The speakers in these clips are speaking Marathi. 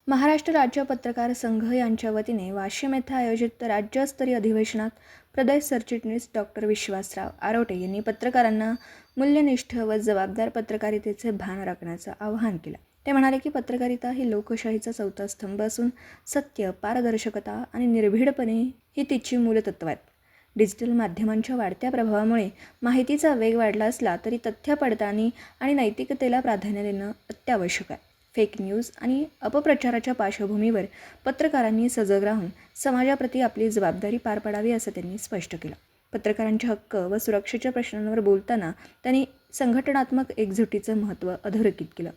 महाराष्ट्र राज्य पत्रकार संघ यांच्या वतीने वाशिम येथे आयोजित राज्यस्तरीय अधिवेशनात प्रदेश सरचिटणीस डॉक्टर विश्वासराव आरोटे यांनी पत्रकारांना मूल्यनिष्ठ व जबाबदार पत्रकारितेचे भान राखण्याचं आवाहन केलं। ते म्हणाले की पत्रकारिता ही लोकशाहीचा चौथा स्तंभ असून सत्य, पारदर्शकता आणि निर्भीडपणे ही तिची मूलतत्त्वे आहेत। डिजिटल माध्यमांच्या वाढत्या प्रभावामुळे माहितीचा वेग वाढला असला तरी तथ्य पडताळणी आणि नैतिकतेला प्राधान्य देणं अत्यावश्यक आहे। फेक न्यूज आणि अपप्रचाराच्या पार्श्वभूमीवर पत्रकारांनी सजग राहून समाजाप्रती आपली जबाबदारी पार पाडावी असं त्यांनी स्पष्ट केलं। पत्रकारांचे हक्क व सुरक्षेच्या प्रश्नांवर बोलताना त्यांनी संघटनात्मक एकजुटीचं महत्त्व अधोरेखित केलं।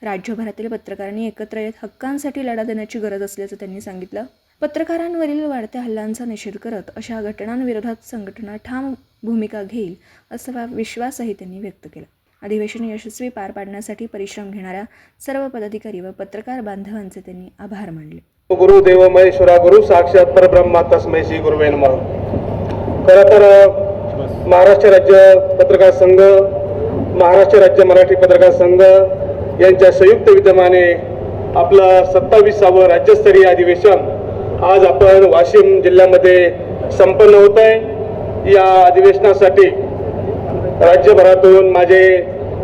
राज्यभरातील पत्रकारांनी एकत्र येत हक्कांसाठी लढा देण्याची गरज असल्याचं त्यांनी सांगितलं। पत्रकारांवरील वाढत्या हल्ल्यांचा निषेध करत अशा घटनांविरोधात संघटना ठाम भूमिका घेईल असा विश्वासही त्यांनी व्यक्त केला। अधिवेशन यशस्वी पार पाडण्यासाठी परिश्रम घेणाऱ्या सर्व पदाधिकारी व पत्रकार बांधवांचे त्यांनी आभार मानले। गुरुदेव महेश्वरा गुरु साक्षात परब्रह्मा तस्मै श्री गुरुवे नमः। खरं तर महाराष्ट्र राज्य पत्रकार संघ, महाराष्ट्र राज्य मराठी पत्रकार संघ यांच्या संयुक्त विद्यमाने आपलं 27वे राज्यस्तरीय अधिवेशन आज आपण वाशिम जिल्ह्यामध्ये संपन्न होत आहे। या अधिवेशनासाठी राज्यभरातून माझे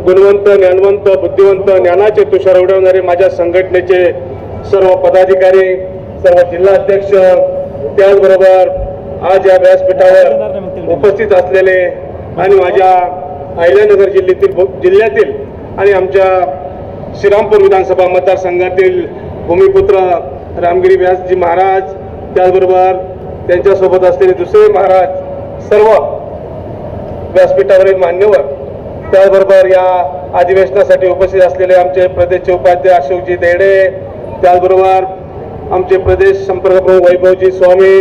गुणवंत, ज्ञानवंत, बुद्धिवंत, ज्ञानाचे तुषार उडवणारे माझ्या संघटनेचे सर्व पदाधिकारी, सर्व जिल्हाध्यक्ष, त्याचबरोबर आज या व्यासपीठावर उपस्थित असलेले आणि माझ्या अहिल्यानगर जिल्ह्यातील आणि आमच्या श्रीरामपूर विधानसभा मतदारसंघातील भूमिपुत्र रामगिरी व्यासजी महाराज, त्याचबरोबर त्यांच्यासोबत असलेले दुसरे महाराज, सर्व व्यासपीठावरील मान्यवर, त्याचबरोबर या अधिवेशनासाठी उपस्थित असलेले आमचे प्रदेशचे उपाध्यक्ष अशोकजी देडे, त्याचबरोबर आमचे प्रदेश संपर्क प्रमुख वैभवजी स्वामी,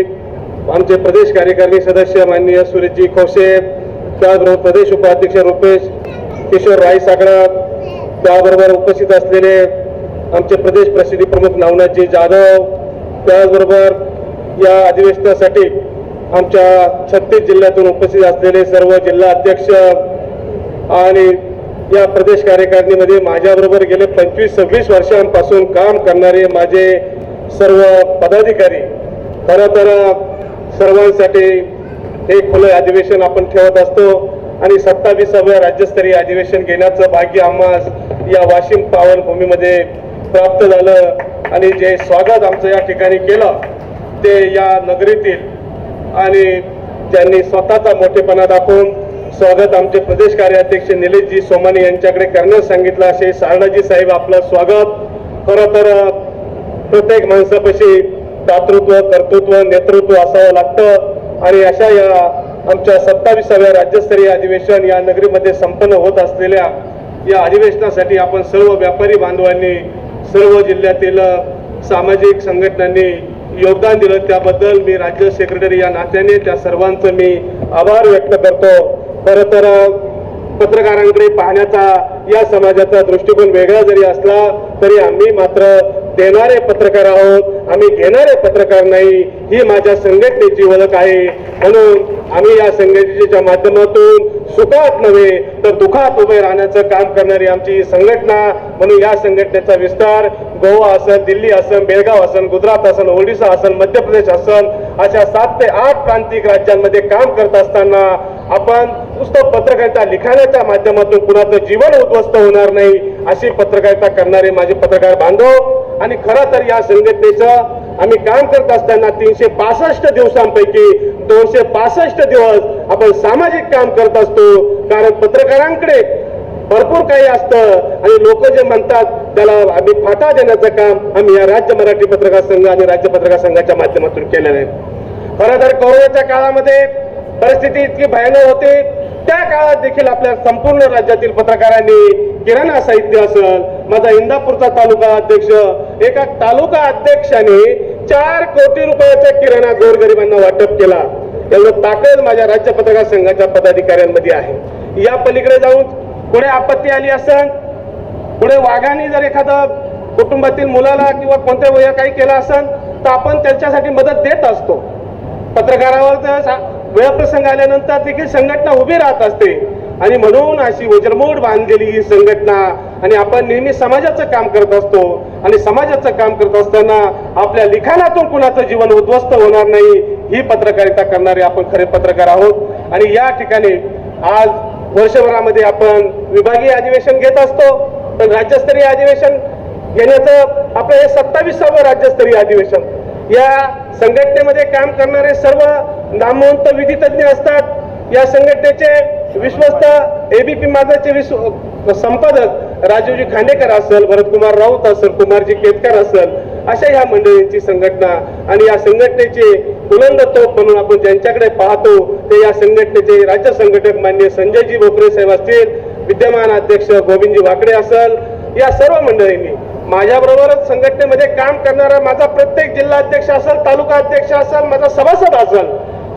आमचे प्रदेश कार्यकारिणी सदस्य माननीय सुरेशजी खोसे, त्याचबरोबर प्रदेश उपाध्यक्ष रुपेश किशोर राय सागडा, त्याबरोबर उपस्थित असलेले आमचे प्रदेश प्रसिद्धी प्रमुख नवनाथजी जाधव, त्याचबरोबर या अधिवेशनासाठी आमच्या 36 जिल्ह्यातून उपस्थित असलेले सर्व जिल्हा अध्यक्ष आणि या प्रदेश कार्यकारिणीमध्ये माझ्याबरोबर गेले 25-26 वर्षांपासून काम करणारे माझे सर्व पदाधिकारी, खरं तर सर्वांसाठी एक खुलं अधिवेशन आपण ठेवत असतो आणि 27व्या राज्यस्तरीय अधिवेशन घेण्याचं भाग्य आम्हास या वाशिम पावनभूमीमध्ये प्राप्त झालं आणि जे स्वागत आमचं या ठिकाणी केलं ते या नगरीतील आणि ज्यांनी स्वतःचा मोठेपणा दाखवून स्वागत आमचे प्रदेश कार्याध्यक्ष निलेशजी सोमानी यांच्याकडे करण्यास सांगितलं असे सारडाजी साहेब आपलं स्वागत। खरं तर प्रत्येक माणसापाशी दातृत्व, कर्तृत्व, नेतृत्व असावं लागतं आणि अशा या आमच्या 27व्या राज्यस्तरीय अधिवेशन या नगरीमध्ये संपन्न होत असलेल्या या अधिवेशनासाठी आपण सर्व व्यापारी बांधवांनी, सर्व जिल्ह्यातील सामाजिक संघटनांनी योगदान दिलं, त्याबद्दल मी राज्य सेक्रेटरी या नात्याने त्या सर्वांचं मी आभार व्यक्त करतो। खरं तर पत्रकारांकडे पाहण्याचा या समाजाचा दृष्टिकोन वेगळा जरी असला तरी आम्ही मात्र देणारे पत्रकार आहोत, आम्ही घेणारे पत्रकार नाही, ही माझ्या संघटनेची ओळख आहे। म्हणून आम्ही या संघटनेच्या माध्यमातून सुखात नव्हे तर दुःखात उभे राहण्याचं काम करणारी आमची संघटना, म्हणून या संघटनेचा विस्तार गोवा असेल, दिल्ली असेल, बेळगाव असेल, गुजरात असेल, ओडिशा असेल, मध्य प्रदेश असेल, अशा 7 ते 8 प्रांतिक राज्यांमध्ये काम करत असताना आपण नुसतं पत्रकारिता लिखाणाच्या माध्यमातून कुणाचं जीवन उद्ध्वस्त होणार नाही अशी पत्रकारिता करणारे माझे पत्रकार बांधव। आणि खरं तर या संघटनेचं आम्ही काम करत असताना 365 दिवसांपैकी 265 दिवस आपण सामाजिक काम करत असतो, कारण पत्रकारांकडे भरपूर काही असतं आणि लोक जे म्हणतात त्याला आम्ही फाटा देण्याचं काम आम्ही या राज्य मराठी पत्रकार संघ आणि राज्य पत्रकार संघाच्या माध्यमातून केलेलं आहे। खरं तर कोरोनाच्या काळामध्ये परिस्थिती इतकी भयानक होती, त्या काळात देखील आपल्या संपूर्ण राज्यातील पत्रकारांनी किराणा साहित्य असेल, माझा इंदापूरचा तालुका अध्यक्ष, एका तालुका अध्यक्षाने 4 कोटी रुपयाचा किराणा गोरगरिबांना वाटप केला। एवढं ताकद माझ्या राज्य पत्रकार संघाच्या पदाधिकाऱ्यांमध्ये आहे। या पलीकडे जाऊन पुढे आपत्ती आली असेल, पुढे वाघाने जर एखादा कुटुंबातील मुलाला किंवा कोणत्या वया काही केलं असेल तर आपण त्यांच्यासाठी मदत देत असतो। पत्रकारावर वेळ प्रसंग आल्यानंतर देखील संघटना उभी राहत असते आणि म्हणून अशी वज्रमूठ बांधलेली ही संघटना आणि आपण नेहमी समाजाचं काम करत असतो आणि समाजाचं काम करत असताना आपल्या लिखाणातून कुणाचं जीवन उद्ध्वस्त होणार नाही ही पत्रकारिता करणारे आपण खरे पत्रकार आहोत। आणि या ठिकाणी आज वर्षभरामध्ये आपण विभागीय अधिवेशन घेत असतो, पण राज्यस्तरीय अधिवेशन घेण्याचं आपलं हे 27वे राज्यस्तरीय अधिवेशन। या संघटनेमध्ये काम करणारे सर्व नामवंत विधितज्ञ असतात। या संघटनेचे विश्वस्त एबीपी माझाचे संपादक राजीवजी खांडेकर असेल, भरतकुमार राऊत असेल, कुमारजी केतकर असेल, अशा ह्या मंडळींची संघटना आणि या संघटनेचे बुलंद तोफ म्हणून आपण ज्यांच्याकडे पाहतो ते या संघटनेचे राज्य संघटक माननीय संजयजी भोकरे साहेब असतील, विद्यमान अध्यक्ष गोविंदजी वाकडे असेल, या सर्व मंडळींनी माझ्याबरोबरच संघटनेमध्ये काम करणारा माझा प्रत्येक जिल्हा अध्यक्ष असेल, तालुका अध्यक्ष असेल, माझा सभासद असेल,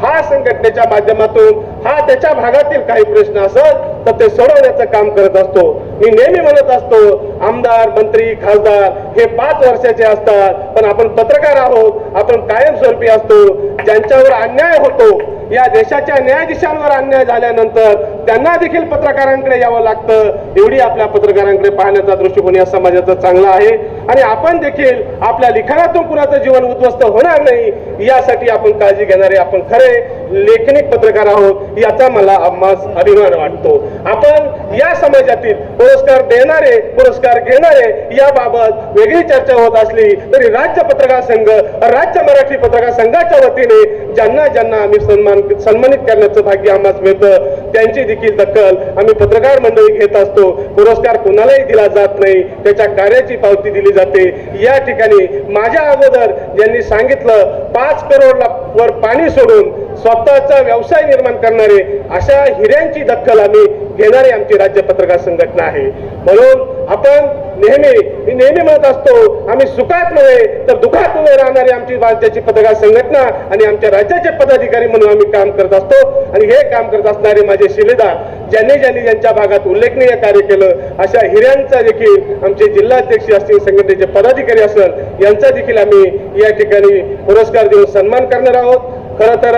हा संघटनेच्या माध्यमातून हा त्याच्या भागातील काही प्रश्न असेल तर ते सोडवण्याचं काम करत असतो। मी नेहमी म्हणत असतो, आमदार, मंत्री, खासदार हे 5 वर्षाचे असतात, पण आपण पत्रकार आहोत, आपण कायमस्वरूपी असतो। ज्यांच्यावर अन्याय होतो, या देशाच्या न्यायाधीशांवर अन्याय झाल्यानंतर त्यांना देखील पत्रकारांकडे यावं लागतं, एवढी आपल्या पत्रकारांकडे पाहण्याचा दृष्टिकोन या समाजाचा चांगला आहे। आणि आपण देखील आपल्या लिखाणातून कुणाचं जीवन उद्ध्वस्त होणार नाही यासाठी आपण काळजी घेणारे आपण खरे लेखनिक पत्रकार आहोत, याचा मला अभिमान वाटतो। आपण या समाजातील पुरस्कार देणारे, पुरस्कार घेणारे याबाबत वेगळी चर्चा होत असली तरी राज्य पत्रकार संघ, राज्य मराठी पत्रकार संघाच्या वतीने ज्यांना ज्यांना आम्ही सन्मानित करण्याचं भाग्य आम्हाला मिळतं त्यांची देखील दखल आम्ही पत्रकार मंडळी घेत असतो। पुरस्कार कोणालाही दिला जात नाही, त्याच्या कार्याची पावती दिली जाते। या ठिकाणी माझ्या अगोदर ज्यांनी सांगितलं 5 करोड वर पाणी सोडून स्वतःचा व्यवसाय निर्माण करणारे अशा हिऱ्यांची दखल आम्ही घेणारी आमची राज्य पत्रकार संघटना आहे। म्हणून आपण नेहमी म्हणत असतो, आम्ही सुखात नव्हे तर दुःखात उभे राहणारी आमची राज्याची पत्रकार संघटना आणि आमच्या राज्याचे पदाधिकारी म्हणून आम्ही काम करत असतो। आणि हे काम करत असणारे माझे शिलेदार ज्यांनी ज्यांच्या भागात उल्लेखनीय कार्य केलं अशा हिऱ्यांचा देखील आमचे जिल्हाध्यक्ष असतील, संघटनेचे पदाधिकारी असेल, यांचा देखील आम्ही या ठिकाणी पुरस्कार देऊन सन्मान करणार आहोत। खरं तर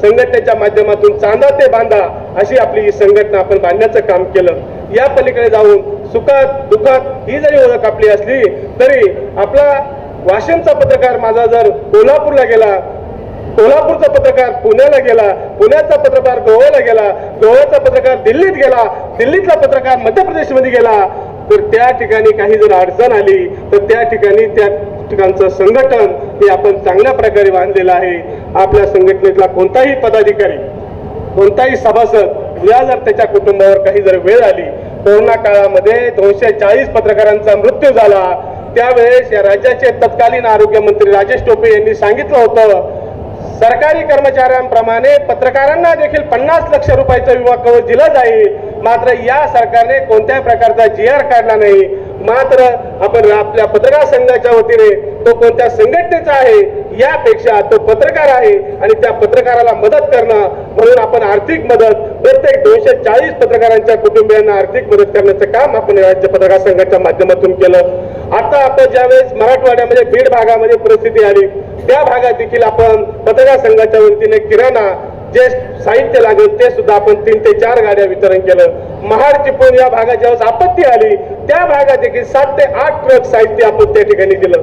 संघटनेच्या माध्यमातून चांदा ते बांधा अशी आपली ही संघटना आपण बांधण्याचं काम केलं। या पलीकडे जाऊन सुखात दुःखात ही जरी ओळख आपली असली तरी आपला वाशिमचा पत्रकार माझा जर कोल्हापूरला गेला, कोल्हापूरचा पत्रकार पुण्याला गेला, पुण्याचा पत्रकार गोव्याला गेला, गोव्याचा पत्रकार दिल्लीत गेला, दिल्लीतला पत्रकार मध्य प्रदेशमध्ये गेला, तर त्या ठिकाणी काही जर अडचण आली तर त्या ठिकाणचं संघटन हे आपण चांगल्या प्रकारे बांधलेलं आहे। आपल्या संघटनेतला कोणताही पदाधिकारी, कोणताही सभासद उद्या जर त्याच्या कुटुंबावर काही जर वेळ आली, कोरोना काळामध्ये 240 पत्रकारांचा मृत्यू झाला, त्यावेळेस या राज्याचे तत्कालीन आरोग्य मंत्री राजेश टोपे यांनी सांगितलं होतं, सरकारी कर्मचाऱ्यांप्रमाणे पत्रकारांना देखील 50 लाख रुपयाचा विमा कवच दिला जाईल। मात्र या सरकारने कोणत्याही प्रकारचा GR काढला नाही। मात्र आपण आपल्या पत्रकार संघाच्या वतीने तो कोणत्या संघटनेचा आहे यापेक्षा तो पत्रकार आहे आणि त्या पत्रकाराला मदत करणं म्हणून आपण आर्थिक मदत प्रत्येक 240 पत्रकारांच्या कुटुंबियांना आर्थिक मदत करण्याचं काम आपण राज्य पत्रकार संघाच्या माध्यमातून केलं। आता आपण ज्यावेळेस मराठवाड्यामध्ये बीड भागामध्ये परिस्थिती आली त्या भागात देखील आपण पत्रकार संघाच्या वतीने किराणा जे साहित्य लागेल ते सुद्धा आपण 3 ते 4 गाड्या वितरण केलं। महाड चिपळूण या भागात ज्यावेळेस आपत्ती आली त्या भागात देखील 7 ते 8 ट्रक साहित्य आपण त्या ठिकाणी दिलं।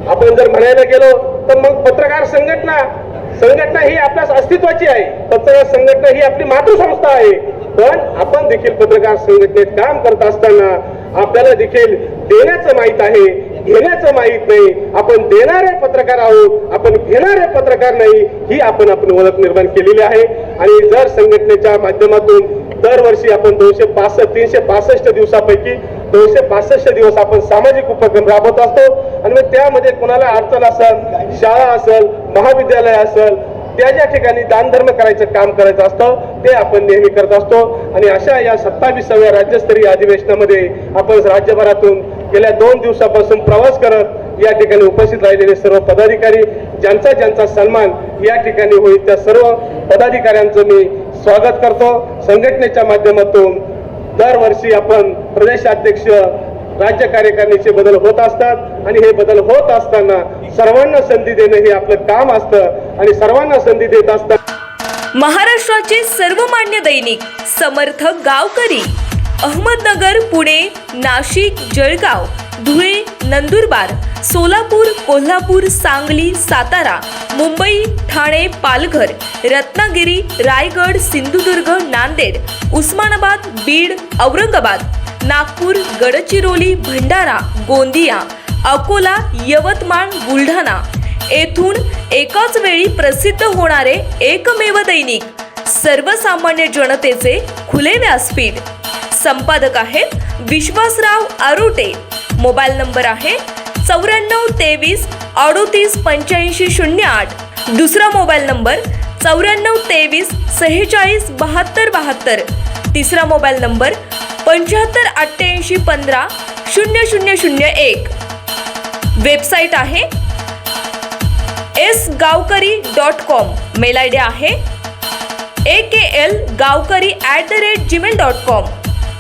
आपण जर म्हणायला गेलो तर मग पत्रकार संघटना ही आपल्या अस्तित्वाची आहे, पत्रकार संघटना ही आपली मातृसंस्था आहे। पण आपण देखील पत्रकार संघटनेत काम करत असताना आपल्याला देखील देण्याचं माहित आहे, घेण्याचं माहित नाही। आपण देणारे पत्रकार आहोत, आपण घेणारे पत्रकार नाही, ही आपण ओळख निर्माण केलेली आहे। आणि जर संघटनेच्या माध्यमातून दरवर्षी आपण 365 दिवसापैकी 265 दिवस आपण सामाजिक उपक्रम राबवत असतो आणि मग त्यामध्ये कोणाला अडचण असेल, शाळा असेल, महाविद्यालय असेल, त्या ज्या ठिकाणी दानधर्म करायचं काम करायचं असतं ते आपण नेहमी करत असतो। आणि अशा या 27व्या राज्यस्तरीय अधिवेशनामध्ये आपण राज्यभरातून गेल्या 2 दिवसापासून प्रवास करत या ठिकाणी उपस्थित राहिलेले सर्व पदाधिकारी ज्यांचा सन्मान या ठिकाणी होईल त्या सर्व पदाधिकाऱ्यांचं मी स्वागत करतो। संघटनेच्या माध्यमातून दरवर्षी आपण प्रदेशाध्यक्ष, राज्य कार्यकारिणीचे बदल होत असतात आणि हे बदल होत असताना सर्वांना संधी देणं हे आपलं काम असतं आणि सर्वांना संधी देत असतात। महाराष्ट्राचे सर्वमान्य दैनिक समर्थ गावकरी अहमदनगर, पुणे, नाशिक, जळगाव, धुळे, नंदुरबार, सोलापूर, कोल्हापूर, सांगली, सातारा, मुंबई, ठाणे, पालघर, रत्नागिरी, रायगड, सिंधुदुर्ग, नांदेड, उस्मानाबाद, बीड, औरंगाबाद, नागपूर, गडचिरोली, भंडारा, गोंदिया, अकोला, यवतमाळ, बुलढाणा येथून एकाच वेळी प्रसिद्ध होणारे एकमेव दैनिक, सर्वसामान्य जनतेचे खुले व्यासपीठ. संपादक आहेत विश्वासराव आरोटे. मोबाईल नंबर आहे 9423 38 85 08. दुसरा मोबाईल नंबर 9423 46 72 72. तिसरा मोबाईल नंबर 75 88 15 0001. वेबसाईट आहे sgavkari.com. मेल आय डी आहे akl gavkari@gmail.com.